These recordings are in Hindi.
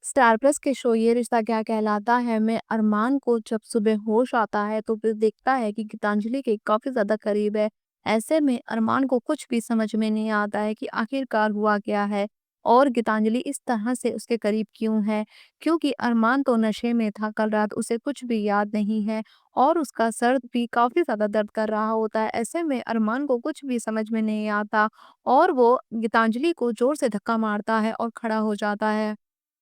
स्टार प्लस के शो ये रिश्ता क्या कहलाता है में अरमान को जब सुबह होश आता है तो फिर देखता है कि गीतांजलि के काफी ज्यादा करीब है। ऐसे में अरमान को कुछ भी समझ में नहीं आता है कि आखिरकार हुआ क्या है और गीतांजलि इस तरह से उसके करीब क्यों है। क्योंकि अरमान तो नशे में था, कल रात उसे कुछ भी याद नहीं है और उसका सर भी काफी ज्यादा दर्द कर रहा होता है। ऐसे में अरमान को कुछ भी समझ में नहीं आता और वो गीतांजलि को जोर से धक्का मारता है और खड़ा हो जाता है।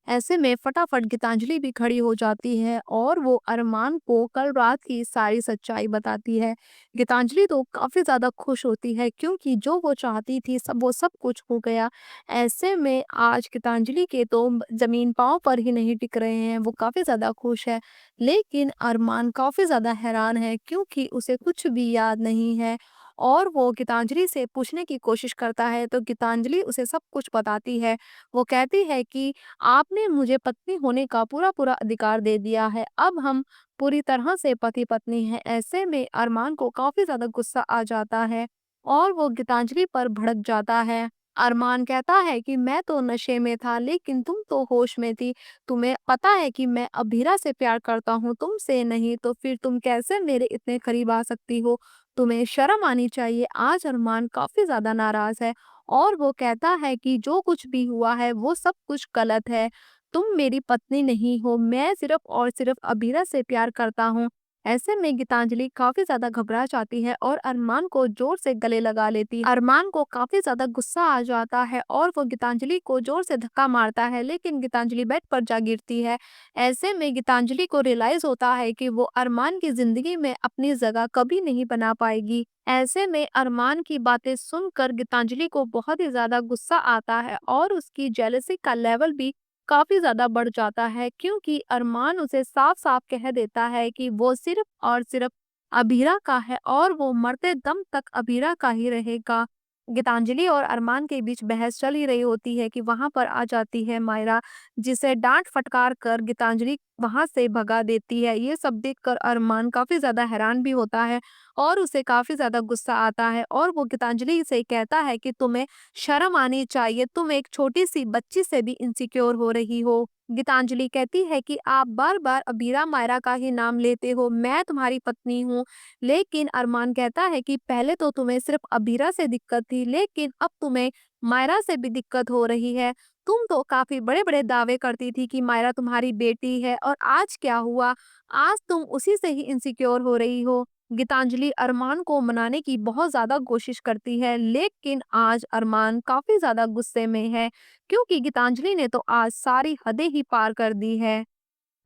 ऐसे में फटाफट गीतांजलि भी खड़ी हो जाती है और वो अरमान को कल रात की सारी सच्चाई बताती है। गीतांजलि तो काफ़ी ज़्यादा खुश होती है क्योंकि जो वो चाहती थी सब कुछ हो गया। ऐसे में आज गीतांजलि के तो ज़मीन पाँव पर ही नहीं टिक रहे हैं, वो काफ़ी ज़्यादा खुश है। लेकिन अरमान काफ़ी ज़्यादा हैरान है क्योंकि उसे कुछ भी याद नहीं है और वो गीतांजलि से पूछने की कोशिश करता है तो गीतांजलि उसे सब कुछ बताती है। वो कहती है कि आपने मुझे पत्नी होने का पूरा-पूरा अधिकार दे दिया है। अब हम पूरी तरह से पति-पत्नी हैं। ऐसे में अरमान को काफ़ी ज़्यादा गुस्सा आ जाता है और वो गीतांजलि पर भड़क जाता है। अरमान कहता है कि मैं तो नशे में था लेकिन तुम तो होश में थी। तुम्हें पता है कि मैं अभीरा से प्यार करता हूँ, तुमसे नहीं, तो फिर तुम कैसे मेरे इतने करीब आ सकती हो? तुम्हें शर्म आनी चाहिए। आज अरमान काफ़ी ज़्यादा नाराज़ है और वो कहता है कि जो कुछ भी हुआ है वो सब कुछ गलत है। तुम मेरी पत्नी नहीं हो, मैं सिर्फ़ और सिर्फ़ अबीरा से प्यार करता हूँ। ऐसे में गीतांजलि काफ़ी ज़्यादा घबरा जाती है और अरमान को ज़ोर से गले लगा लेती है। अरमान को काफ़ी ज़्यादा गुस्सा आ जाता है और वो गीतांजलि को ज़ोर से धक्का मारता है लेकिन गीतांजलि बेड पर जा गिरती है। ऐसे में गीतांजलि को रियलाइज़ होता है कि वो अरमान की ज़िंदगी में अपनी जगह कभी नहीं बना पाएगी। ऐसे में अरमान की बातें सुनकर गीतांजलि को बहुत ही ज़्यादा गुस्सा आता है और उसकी जेलसी का लेवल भी काफ़ी ज़्यादा बढ़ जाता है क्योंकि अरमान उसे साफ-साफ कह देता है कि वो सिर्फ़ और सिर्फ़ अबीरा का है और वो मरते दम तक अबीरा का ही रहेगा। गीतांजलि और अरमान के बीच बहस चल ही रही होती है कि वहाँ पर आ जाती है मायरा, जिसे डाँट फटकार कर गीतांजलि वहाँ से भगा देती है। ये सब देखकर अरमान काफ़ी ज़्यादा हैरान भी होता है और उसे काफ़ी ज़्यादा गुस्सा आता है और वो गीतांजलि से कहता है कि तुम्हें शर्म आनी चाहिए, तुम एक छोटी-सी बच्ची से भी इनसिक्योर हो रही हो। गीतांजलि कहती है कि आप बार-बार अबीरा मायरा का ही नाम लेते हो, मैं तुम्हारी पत्नी हूँ। लेकिन अरमान कहता है कि पहले तो तुम्हें सिर्फ़ अबीरा से दिक्कत थी, लेकिन अब तुम्हें मायरा से भी दिक्कत हो रही है। तुम तो काफ़ी बड़े-बड़े दावे करती थी कि मायरा तुम्हारी बेटी है और आज क्या हुआ? आज तुम उसी से ही इनसिक्योर हो रही हो। गीतांजलि अरमान को मनाने की बहुत ज़्यादा कोशिश करती है, लेकिन आज अरमान काफ़ी ज़्यादा गुस्से में है, क्योंकि गीतांजलि ने तो आज सारी हदें ही पार कर दी है।